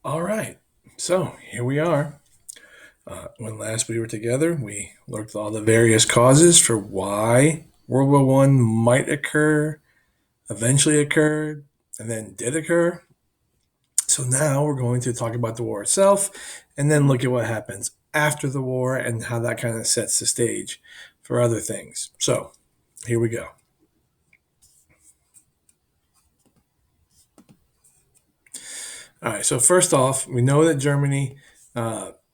All right, so here we are. When last we were together, we looked at all the various causes for why World War One might occur, eventually occurred, and then did occur. So now we're going to talk about the war itself, and then look at what happens after the war and how that kind of sets the stage for other things. So here we go. All right. So first off, we know that Germany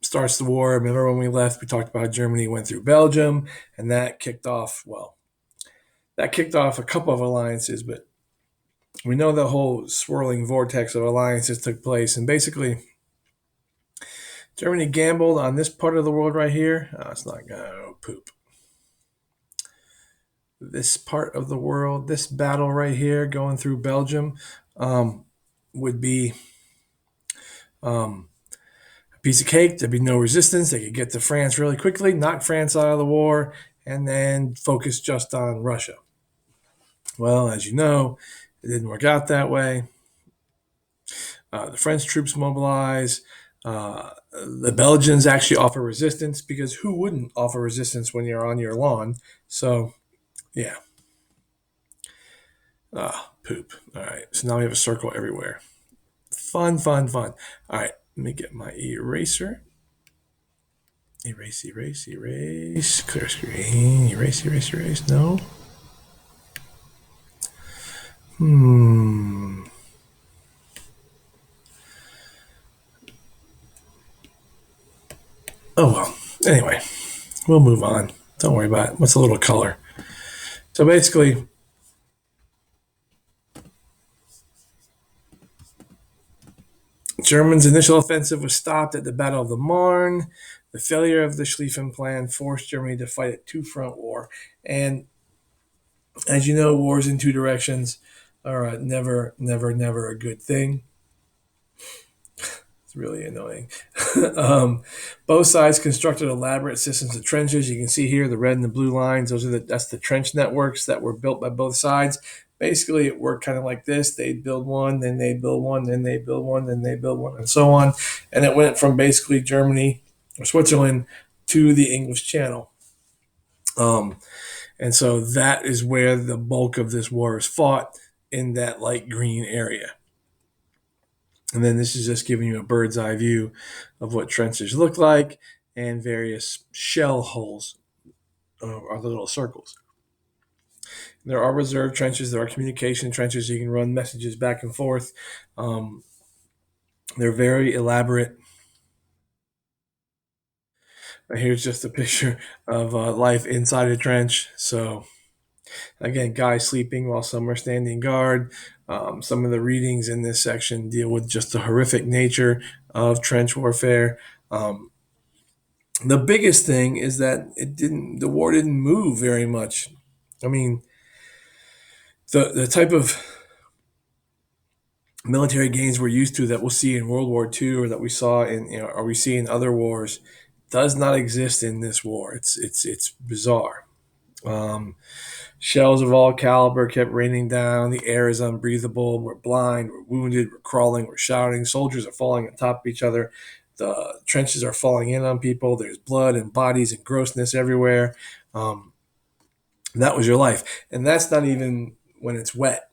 starts the war. Remember when we left, we talked about how Germany went through Belgium, and that kicked off. Well, that kicked off a couple of alliances, but we know the whole swirling vortex of alliances took place, and basically Germany gambled on this part of the world right here. Oh, it's not gonna poop. This part of the world, this battle right here, going through Belgium, would be um, piece of cake. There'd be no resistance. They could get to France really quickly, knock France out of the war, and then focus just on Russia. Well, as you know, it didn't work out that way. The French troops mobilize. The Belgians actually offer resistance because who wouldn't offer resistance when you're on your lawn? So, yeah. Poop. All right. So now we have a circle everywhere. Fun, fun, fun. All right. Let me get my eraser. Erase, erase, erase. Clear screen. Erase, erase, erase. No. Hmm. Oh well. Anyway, we'll move on. Don't worry about it. What's a little color? So basically, Germany's initial offensive was stopped at the Battle of the Marne. The failure of the Schlieffen Plan forced Germany to fight a two-front war. And as you know, wars in two directions are never, never, never a good thing. It's really annoying. um, both sides constructed elaborate systems of trenches. You can see here the red and the blue lines. That's the trench networks that were built by both sides. Basically, it worked kind of like this: they'd build one, then they'd build one, then they build one, then they build one, and so on. And it went from basically Germany or Switzerland to the English Channel. Um, and so that is where the bulk of this war is fought, in that light green area. And then this is just giving you a bird's eye view of what trenches look like and various shell holes are the little circles. There are reserve trenches, there are communication trenches. You can run messages back and forth. Um, they're very elaborate. Here's just a picture of life inside a trench. So, again, guys sleeping while some are standing guard. Some of the readings in this section deal with just the horrific nature of trench warfare. The biggest thing is that the war didn't move very much. I mean, the type of military gains we're used to that we'll see in World War II or that we saw in or we see in other wars does not exist in this war. It's bizarre. Um, Shells of all caliber kept raining down. The air is unbreathable. We're blind. We're wounded. We're crawling. We're shouting. Soldiers are falling on top of each other. The trenches are falling in on people. There's blood and bodies and grossness everywhere. Um, that was your life, and that's not even when it's wet.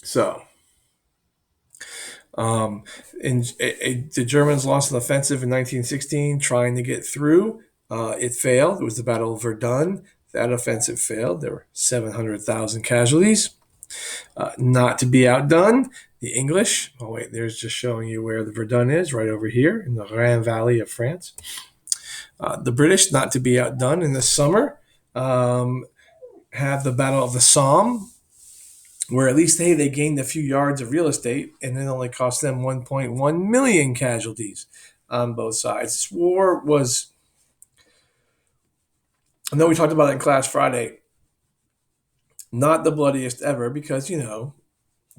So, um, the Germans lost an offensive in 1916, trying to get through. It failed. It was the Battle of Verdun. That offensive failed. There were 700,000 casualties. Not to be outdone, the English. Oh wait, there's just showing you where the Verdun is, right over here in the Rhine Valley of France. The British, not to be outdone in the summer, um, have the Battle of the Somme, where at least they gained a few yards of real estate, and it only cost them 1.1 million casualties on both sides. This war was, I know we talked about it in class Friday, not the bloodiest ever because,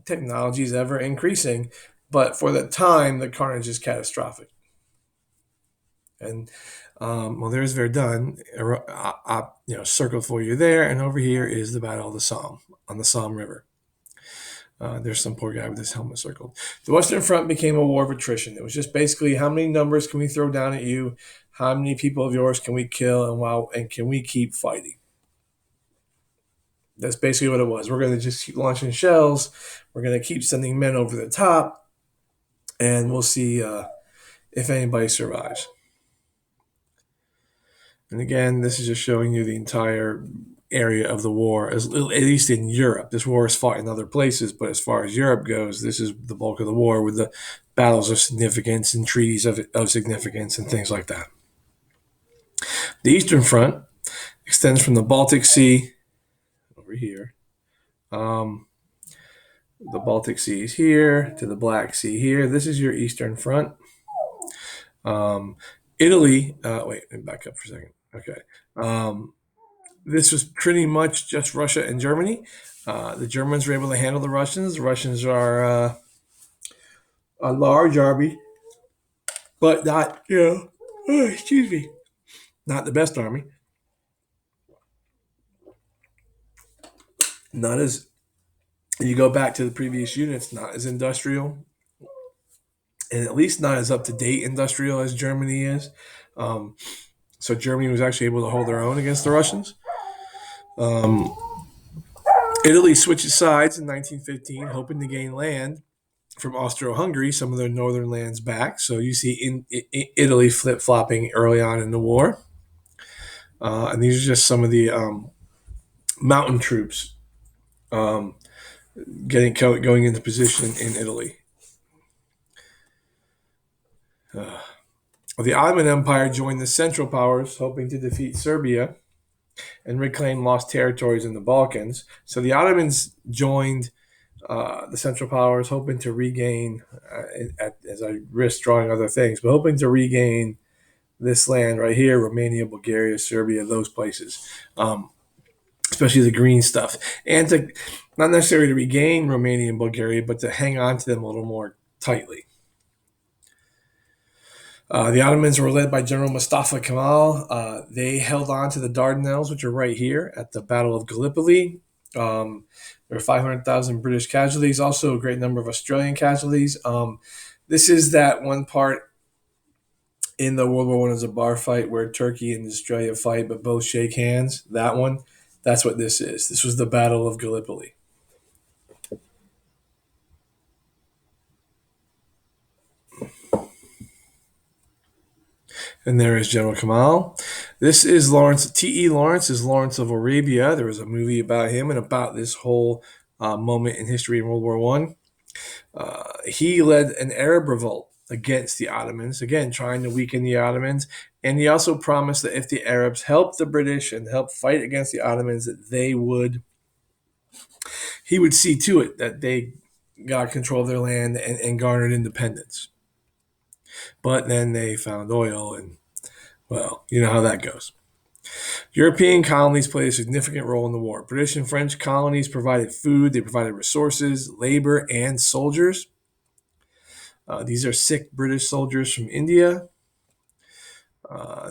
technology is ever increasing, but for the time, the carnage is catastrophic. And well, there's Verdun, circled for you there, and over here is the Battle of the Somme on the Somme River. There's some poor guy with his helmet circled. The Western Front became a war of attrition. It was just basically how many numbers can we throw down at you, how many people of yours can we kill, and can we keep fighting? That's basically what it was. We're going to just keep launching shells. We're going to keep sending men over the top, and we'll see if anybody survives. And again, this is just showing you the entire area of the war, at least in Europe. This war is fought in other places, but as far as Europe goes, this is the bulk of the war with the battles of significance and treaties of significance and things like that. The Eastern Front extends from the Baltic Sea over here. The Baltic Sea is here to the Black Sea here. This is your Eastern Front. Italy, wait, back up for a second. Okay. This was pretty much just Russia and Germany. The Germans were able to handle the Russians. The Russians are a large army, but not, excuse me, not the best army. Not as, you go back to the previous units, not as industrial, and at least not as up to date industrial as Germany is. So Germany was actually able to hold their own against the Russians. Italy switches sides in 1915, hoping to gain land from Austro-Hungary, some of their northern lands back. So you see in Italy flip-flopping early on in the war. And these are just some of the mountain troops going into position in Italy. The Ottoman Empire joined the Central Powers, hoping to defeat Serbia and reclaim lost territories in the Balkans. So the Ottomans joined the Central Powers, hoping to regain, as I risk drawing other things, but hoping to regain this land right here, Romania, Bulgaria, Serbia, those places, especially the green stuff. And to not necessarily to regain Romania and Bulgaria, but to hang on to them a little more tightly. The Ottomans were led by General Mustafa Kemal. They held on to the Dardanelles, which are right here at the Battle of Gallipoli. There were 500,000 British casualties, also a great number of Australian casualties. This is that one part in the World War One as a bar fight where Turkey and Australia fight, but both shake hands. That one, that's what this is. This was the Battle of Gallipoli. And there is General Kemal. This is Lawrence. T.E. Lawrence is Lawrence of Arabia. There was a movie about him and about this whole moment in history in World War One. He led an Arab revolt against the Ottomans, again, trying to weaken the Ottomans. And he also promised that if the Arabs helped the British and helped fight against the Ottomans, that he would see to it that they got control of their land and garnered independence. But then they found oil, and, well, you know how that goes. European colonies played a significant role in the war. British and French colonies provided food, they provided resources, labor, and soldiers. These are sick British soldiers from India.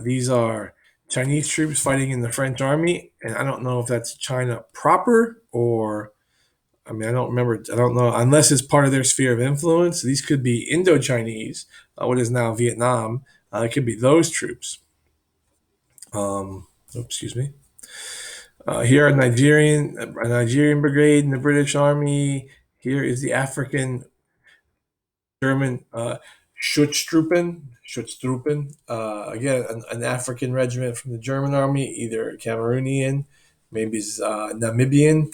These are Chinese troops fighting in the French army, and I don't know if that's China proper or, I mean, I don't remember. I don't know, unless it's part of their sphere of influence. These could be Indo-Chinese, what is now Vietnam. It could be those troops. Excuse me. Here are a Nigerian brigade in the British Army. Here is the African German Schutztruppen. Again, an African regiment from the German army, either Cameroonian, maybe Namibian.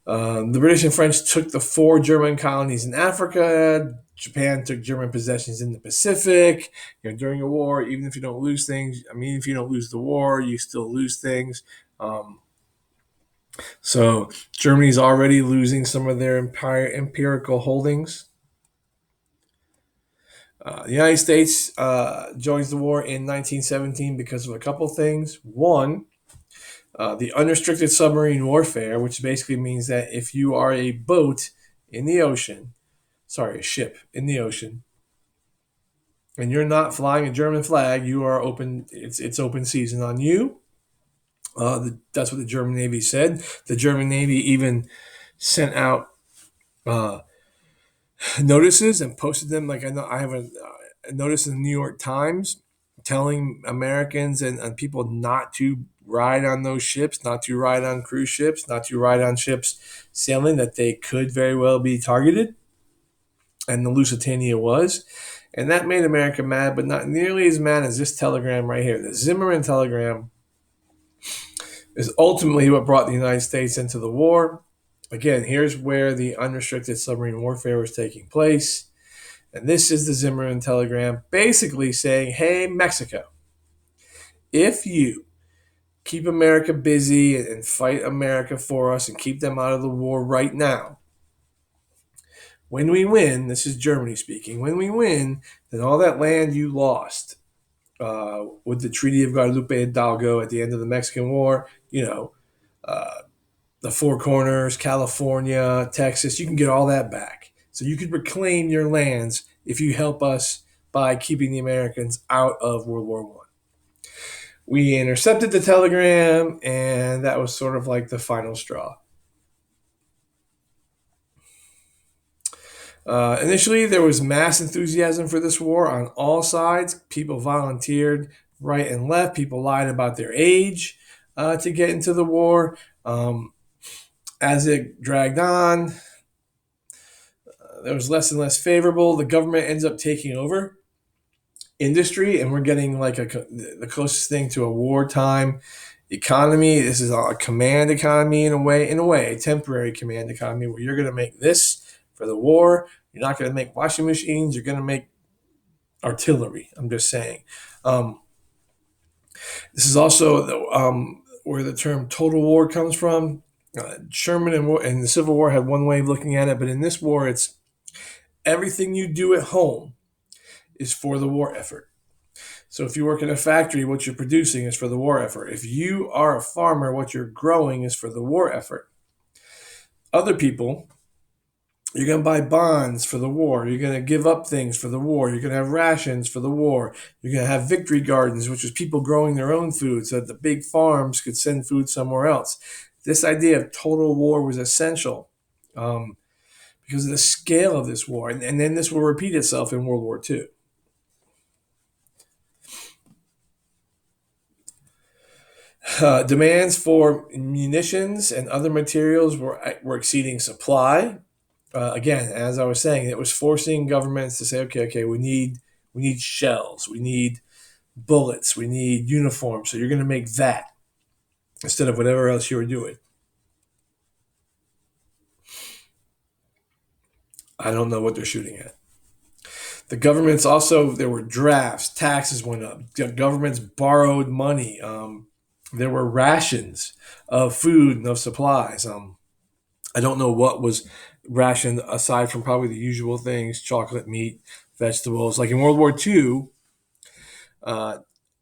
The British and French took the 4 German colonies in Africa. Japan took German possessions in the Pacific. During a war, even if you don't lose things, if you don't lose the war, you still lose things. So Germany's already losing some of their empirical holdings. The United States joins the war in 1917 because of a couple things. One, the unrestricted submarine warfare, which basically means that if you are a boat in the ocean, a ship in the ocean, and you're not flying a German flag, you are open. It's open season on you. That's what the German Navy said. The German Navy even sent out uh, notices and posted them. Like I know I have a notice in the New York Times telling Americans and people not to ride on those ships, not to ride on cruise ships, not to ride on ships sailing, that they could very well be targeted. And the Lusitania was. And that made America mad, but not nearly as mad as this telegram right here. The Zimmerman telegram is ultimately what brought the United States into the war. Again, here's where the unrestricted submarine warfare was taking place. And this is the Zimmerman telegram basically saying, hey, Mexico, if you keep America busy and fight America for us and keep them out of the war right now, when we win, this is Germany speaking, when we win, then all that land you lost with the Treaty of Guadalupe Hidalgo at the end of the Mexican War, uh, the Four Corners, California, Texas, you can get all that back. So you could reclaim your lands if you help us by keeping the Americans out of World War One. We intercepted the telegram, and that was sort of like the final straw. Initially, there was mass enthusiasm for this war on all sides. People volunteered right and left. People lied about their age to get into the war. As it dragged on, there was less and less favorable. The government ends up taking over industry, and we're getting like the closest thing to a wartime economy. This is a command economy in a way, a temporary command economy where you're going to make this for the war. You're not going to make washing machines. You're going to make artillery. I'm just saying. This is also where the term total war comes from. Sherman and the Civil War had one way of looking at it, but in this war, it's everything you do at home is for the war effort. So if you work in a factory, what you're producing is for the war effort. If you are a farmer, what you're growing is for the war effort. Other people, you're going to buy bonds for the war. You're going to give up things for the war. You're going to have rations for the war. You're going to have victory gardens, which is people growing their own food so that the big farms could send food somewhere else. This idea of total war was essential because of the scale of this war. And then this will repeat itself in World War II. Demands for munitions and other materials were exceeding supply. Again, as I was saying, it was forcing governments to say, okay, we need shells, we need bullets, we need uniforms. So you're going to make that instead of whatever else you were doing. I don't know what they're shooting at. The governments also, there were drafts, taxes went up. The governments borrowed money. There were rations of food and of supplies. I don't know what was rationed aside from probably the usual things: chocolate, meat, vegetables. Like in World War II, uh,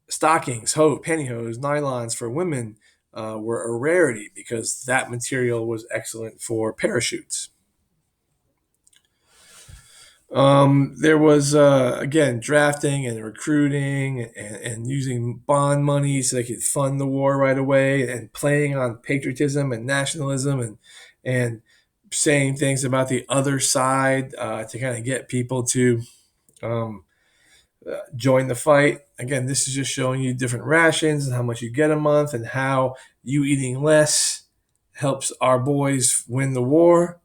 stockings, pantyhose, nylons for women were a rarity because that material was excellent for parachutes. There was again drafting and recruiting and using bond money so they could fund the war right away, and playing on patriotism and nationalism and saying things about the other side to kind of get people to um, join the fight. Again, this is just showing you different rations and how much you get a month and how you eating less helps our boys win the war.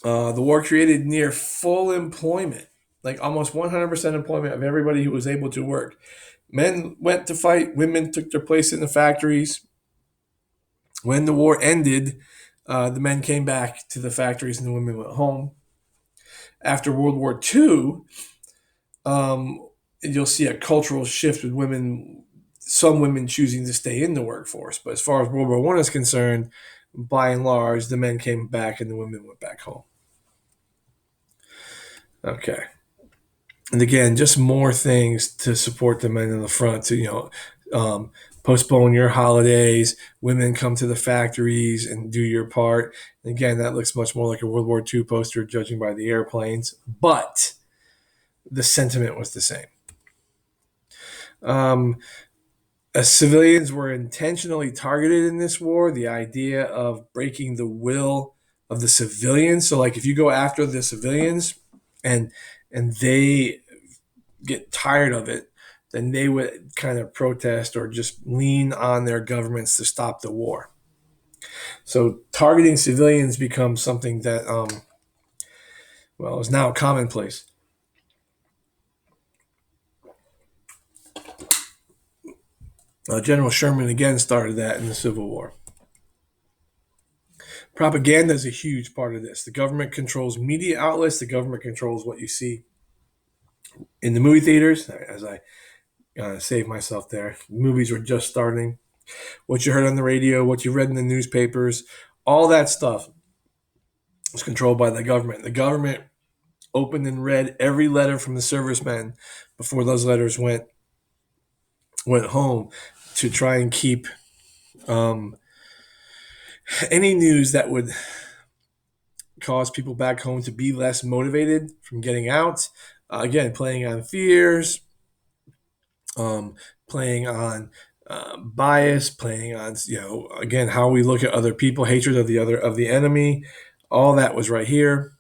The war created near full employment, like almost 100% employment of everybody who was able to work. Men went to fight, women took their place in the factories. When the war ended, the men came back to the factories and the women went home. After World War II, you'll see a cultural shift with women, some women choosing to stay in the workforce. But as far as World War One is concerned, by and large, the men came back and the women went back home. Okay. And again, just more things to support the men in the front to, postpone your holidays, women come to the factories and do your part. And again, that looks much more like a World War II poster, judging by the airplanes, but the sentiment was the same. Um, Civilians were intentionally targeted in this war. The idea of breaking the will of the civilians. So, like, if you go after the civilians and they get tired of it, then they would kind of protest or just lean on their governments to stop the war. So, targeting civilians becomes something that, well, is now commonplace. General Sherman again started that in the Civil War. Propaganda is a huge part of this. The government controls media outlets. The government controls what you see in the movie theaters. As I save myself there, movies were just starting. What you heard on the radio, what you read in the newspapers, all that stuff was controlled by the government. The government opened and read every letter from the servicemen before those letters went home to try and keep um, any news that would cause people back home to be less motivated from getting out. Again, playing on fears, um, playing on bias, playing on again how we look at other people, hatred of the enemy. All that was right here.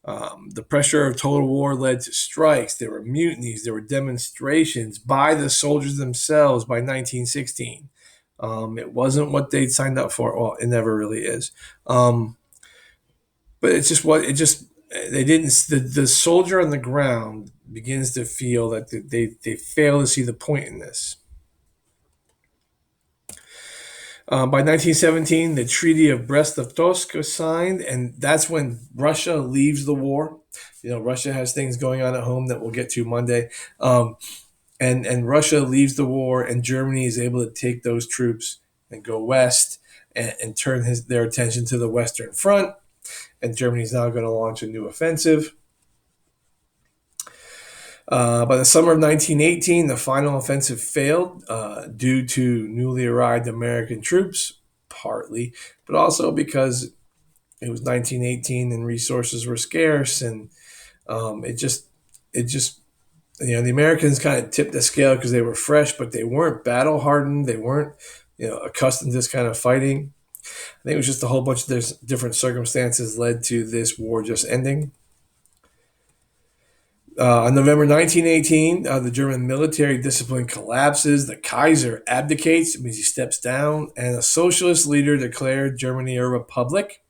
The pressure of total war led to strikes. There were mutinies. There were demonstrations by the soldiers themselves by 1916. It wasn't what they'd signed up for. Well, it never really is. But it's just what it just they didn't. The soldier on the ground begins to feel that they fail to see the point in this. By 1917, the Treaty of Brest-Litovsk was signed, and that's when Russia leaves the war. Russia has things going on at home that we'll get to Monday, and Russia leaves the war, and Germany is able to take those troops and go west and turn their attention to the Western Front. And Germany is now going to launch a new offensive. By the summer of 1918, the final offensive failed due to newly arrived American troops, partly, but also because it was 1918 and resources were scarce, and it just, the Americans kind of tipped the scale because they were fresh, but they weren't battle hardened. They weren't, accustomed to this kind of fighting. I think it was just a whole bunch of different circumstances led to this war just ending. On November 1918, the German military discipline collapses. The Kaiser abdicates, it means he steps down, and a socialist leader declared Germany a republic.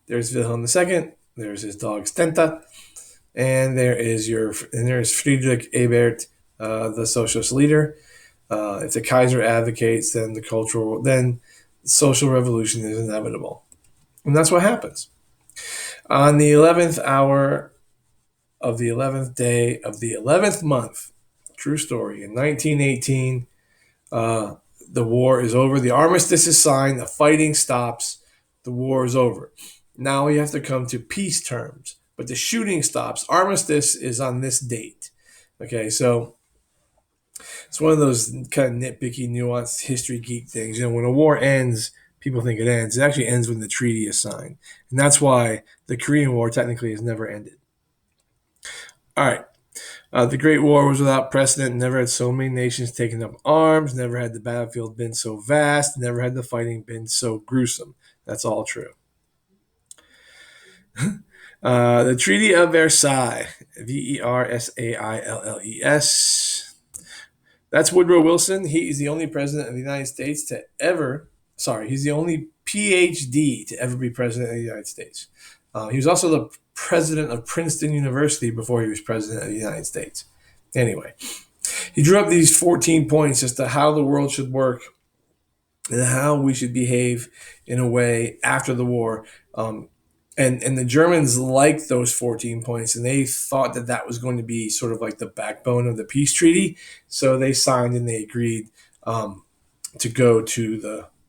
There's Wilhelm II. There's his dog Stenta, and there's Friedrich Ebert, the socialist leader. If the Kaiser advocates, then the social revolution is inevitable, and that's what happens. On the 11th hour of the 11th day of the 11th month, true story, in 1918, the war is over. The armistice is signed. The fighting stops. The war is over. Now we have to come to peace terms, but the shooting stops. Armistice is on this date. Okay, so it's one of those kind of nitpicky, nuanced history geek things. When a war ends, people think it ends. It actually ends when the treaty is signed. And that's why the Korean War technically has never ended. All right. The Great War was without precedent. Never had so many nations taken up arms. Never had the battlefield been so vast. Never had the fighting been so gruesome. That's all true. The Treaty of Versailles, Versailles. That's Woodrow Wilson. He's the only president of the United States to ever, he's the only PhD to ever be president of the United States. He was also the president of Princeton University before he was president of the United States. Anyway, he drew up these 14 points as to how the world should work and how we should behave in a way after the war. And the Germans liked those 14 points, and they thought that that was going to be sort of like the backbone of the peace treaty. So they signed and they agreed to go to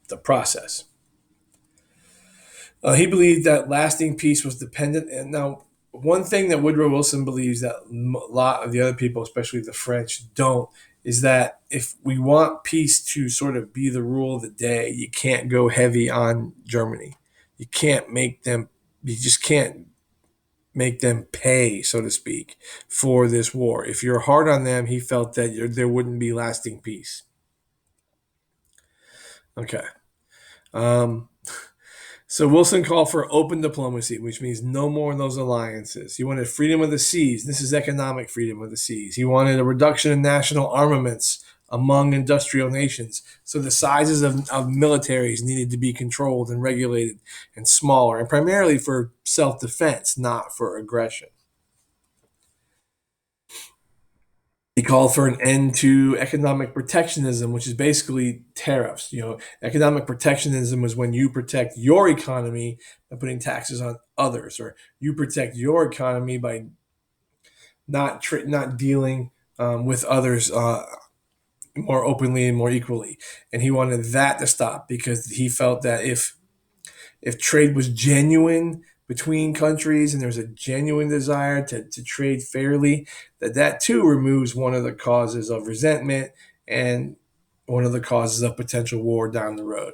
the process. He believed that lasting peace was dependent. And now, one thing that Woodrow Wilson believes that a lot of the other people, especially the French, don't, is that if we want peace to sort of be the rule of the day, you can't go heavy on Germany. You can't make them. You just can't make them pay, so to speak, for this war. If you're hard on them, he felt that there wouldn't be lasting peace. Okay. Um, So Wilson called for open diplomacy, which means no more of those alliances. He wanted freedom of the seas. This is economic freedom of the seas. He wanted a reduction in national armaments among industrial nations. So the sizes of militaries needed to be controlled and regulated and smaller, and primarily for self defense, not for aggression. He called for an end to economic protectionism, which is basically tariffs. Economic protectionism is when you protect your economy by putting taxes on others, or you protect your economy by not dealing with others more openly and more equally. And he wanted that to stop because he felt that if trade was genuine between countries and there's a genuine desire to trade fairly, that too removes one of the causes of resentment and one of the causes of potential war down the road.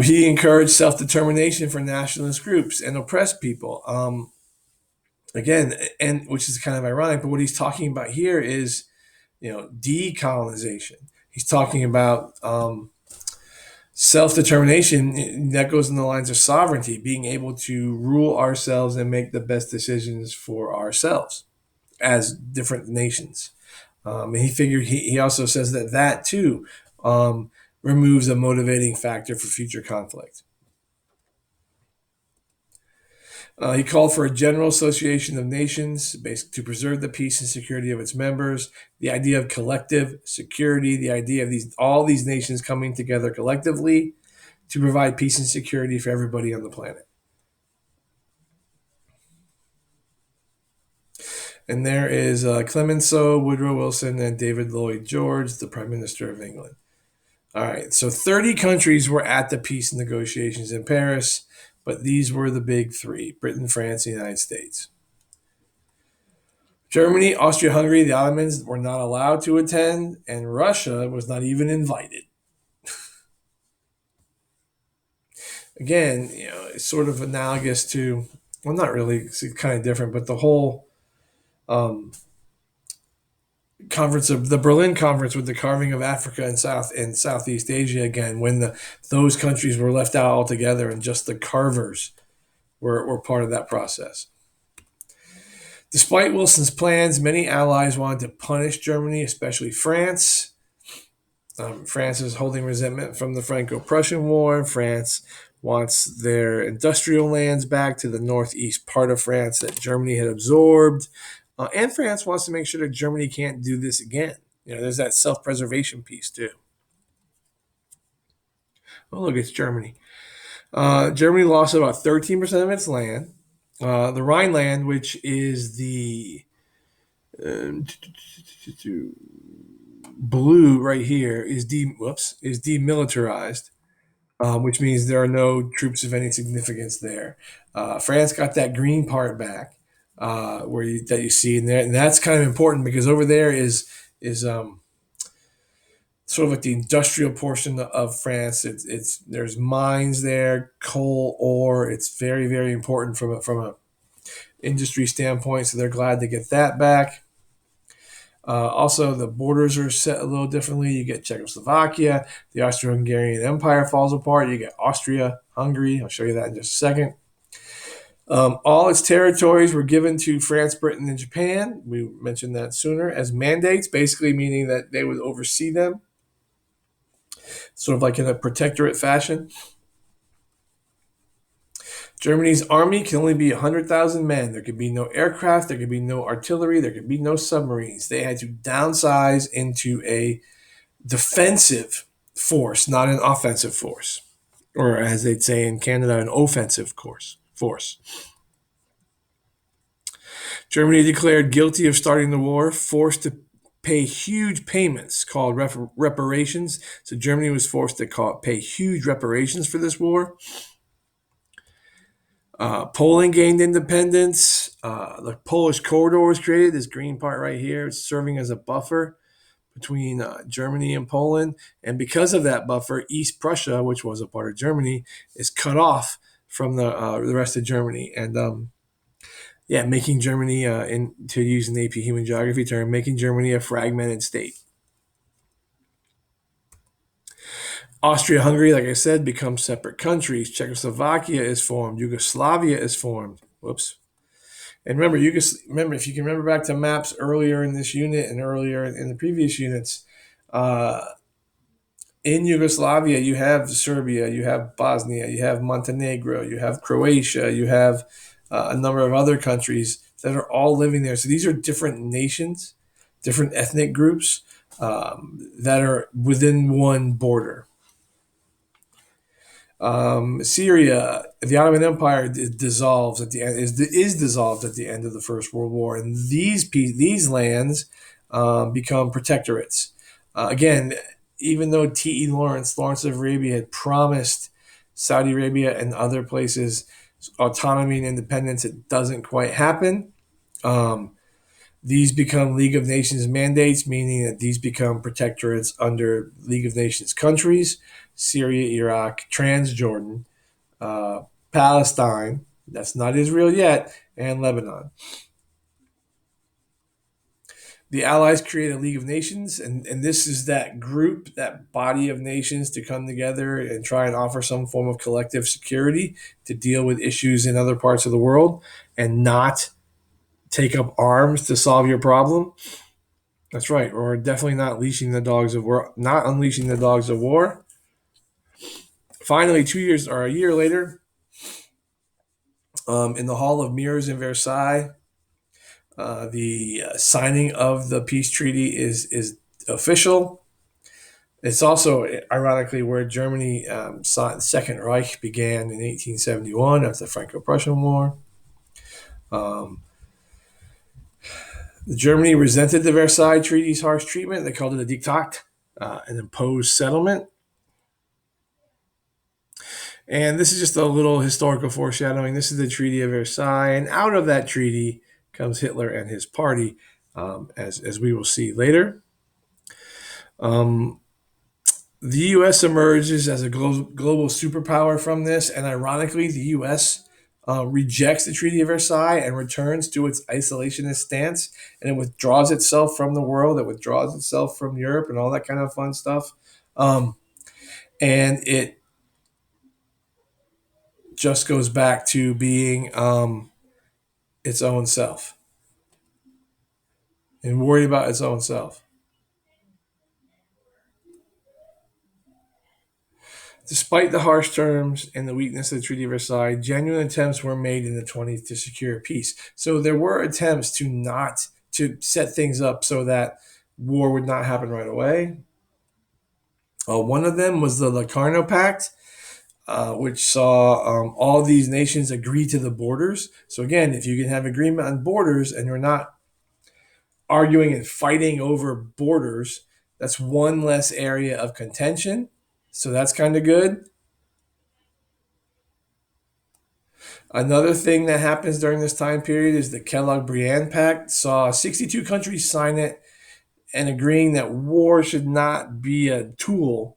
He encouraged self-determination for nationalist groups and oppressed people. Again, and which is kind of ironic, but what he's talking about here is, decolonization. He's talking about self determination that goes in the lines of sovereignty, being able to rule ourselves and make the best decisions for ourselves as different nations. And he figured he also says that too removes a motivating factor for future conflict. He called for a general association of nations to preserve the peace and security of its members. The idea of collective security, the idea of all these nations coming together collectively to provide peace and security for everybody on the planet. And there is Clemenceau, Woodrow Wilson, and David Lloyd George, the Prime Minister of England. All right, so 30 countries were at the peace negotiations in Paris, but these were the big three: Britain, France, and the United States. Germany, Austria Hungary, the Ottomans were not allowed to attend, and Russia was not even invited. Again, it's sort of analogous to, well, not really, it's kind of different, but the whole um, conference of the Berlin conference with the carving of Africa and Southeast Asia again, when those countries were left out altogether and just the carvers were part of that process. Despite Wilson's plans, many allies wanted to punish Germany, especially France. France is holding resentment from the Franco-Prussian War. France wants their industrial lands back to the northeast part of France that Germany had absorbed. And France wants to make sure that Germany can't do this again. There's that self-preservation piece too. Oh, look, it's Germany. Germany lost about 13% of its land. The Rhineland, which is the um, blue right here, is demilitarized, which means there are no troops of any significance there. France got that green part back, that you see in there, and that's kind of important because over there is sort of like the industrial portion of France. It's there's mines there, coal, ore. It's very very important from a industry standpoint. So they're glad to get that back. Also, the borders are set a little differently. You get Czechoslovakia, the Austro-Hungarian Empire falls apart. You get Austria, Hungary. I'll show you that in just a second. All its territories were given to France, Britain, and Japan. We mentioned that sooner as mandates, basically meaning that they would oversee them, sort of like in a protectorate fashion. Germany's army can only be 100,000 men. There could be no aircraft, there could be no artillery, there could be no submarines. They had to downsize into a defensive force, not an offensive force, or as they'd say in Canada, an offensive force. Germany declared guilty of starting the war, forced to pay huge payments called reparations. So Germany was forced to pay huge reparations for this war. Poland gained independence. The Polish corridor was created. This green part right here is serving as a buffer between Germany and Poland. And because of that buffer, East Prussia, which was a part of Germany, is cut off from the rest of Germany. And yeah, making Germany, to use an AP human geography term, making Germany a fragmented state. Austria-Hungary, like I said, becomes separate countries. Czechoslovakia is formed. Yugoslavia is formed. Whoops. And remember, remember, if you can remember back to maps earlier in this unit and earlier in the previous units, uh, in Yugoslavia, you have Serbia, you have Bosnia, you have Montenegro, you have Croatia, you have a number of other countries that are all living there. So these are different nations, different ethnic groups that are within one border. Syria, the Ottoman Empire dissolves at the end is dissolved at the end of the First World War, and these lands become protectorates. Again, even though T. E. Lawrence of Arabia, had promised Saudi Arabia and other places autonomy and independence, it doesn't quite happen. Um, these become League of Nations mandates, meaning that these become protectorates under League of Nations countries: Syria, Iraq, Transjordan, uh, Palestine, that's not Israel yet, and Lebanon. The Allies create a League of Nations, and this is that group, that body of nations to come together and try and offer some form of collective security to deal with issues in other parts of the world and not take up arms to solve your problem. That's right. Or definitely not unleashing the dogs of war. Not unleashing the dogs of war. Finally, 2 years or a year later, in the Hall of Mirrors in Versailles, the signing of the peace treaty is official. It's also, ironically, where Germany saw the Second Reich began in 1871 after the Franco-Prussian War. Um, Germany resented the Versailles Treaty's harsh treatment. They called it a Diktat, an imposed settlement. And this is just a little historical foreshadowing. This is the Treaty of Versailles, and out of that treaty comes Hitler and his party, as we will see later. Um, the U.S. emerges as a global superpower from this, and ironically, the U.S. Rejects the Treaty of Versailles and returns to its isolationist stance, and it withdraws itself from the world. It withdraws itself from Europe and all that kind of fun stuff. And it just goes back to being its own self and worried about its own self. Despite the harsh terms and the weakness of the Treaty of Versailles, genuine attempts were made in the 20s to secure peace. So there were attempts to set things up so that war would not happen right away. One of them was the Locarno Pact, which saw all these nations agree to the borders. So again, if you can have agreement on borders and you're not arguing and fighting over borders, that's one less area of contention. So that's kind of good. Another thing that happens during this time period is the Kellogg-Briand Pact saw 62 countries sign it and agreeing that war should not be a tool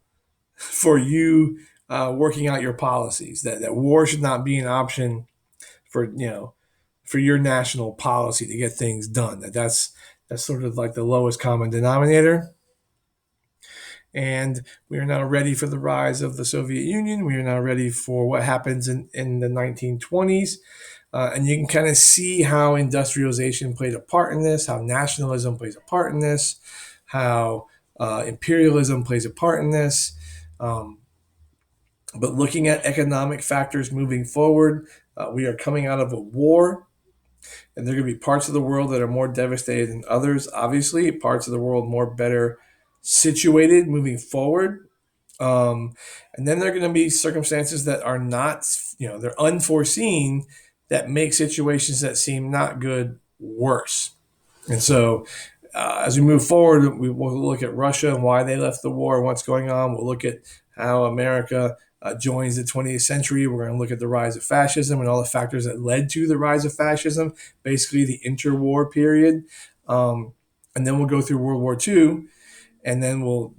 for you working out your policies. That war should not be an option for for your national policy to get things done. That's sort of like the lowest common denominator. And we are now ready for the rise of the Soviet Union. We are now ready for what happens in the 1920s. And you can kind of see how industrialization played a part in this, how nationalism plays a part in this, how imperialism plays a part in this. But looking at economic factors moving forward, we are coming out of a war, and there are going to be parts of the world that are more devastated than others. Obviously, parts of the world more better situated moving forward. And then there are going to be circumstances that are not, they're unforeseen that make situations that seem not good worse. And so, as we move forward, we will look at Russia and why they left the war and what's going on. We'll look at how America joins the 20th century. We're going to look at the rise of fascism and all the factors that led to the rise of fascism, basically the interwar period. And then we'll go through World War II, and then we'll,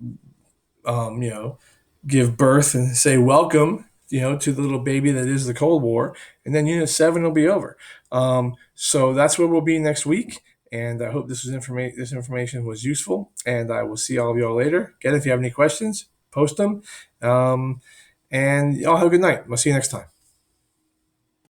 give birth and say welcome to the little baby that is the Cold War, and then Unit 7 will be over. So that's where we'll be next week. And I hope this information was useful. And I will see all of y'all later. Again, if you have any questions, post them. And y'all have a good night. I'll see you next time.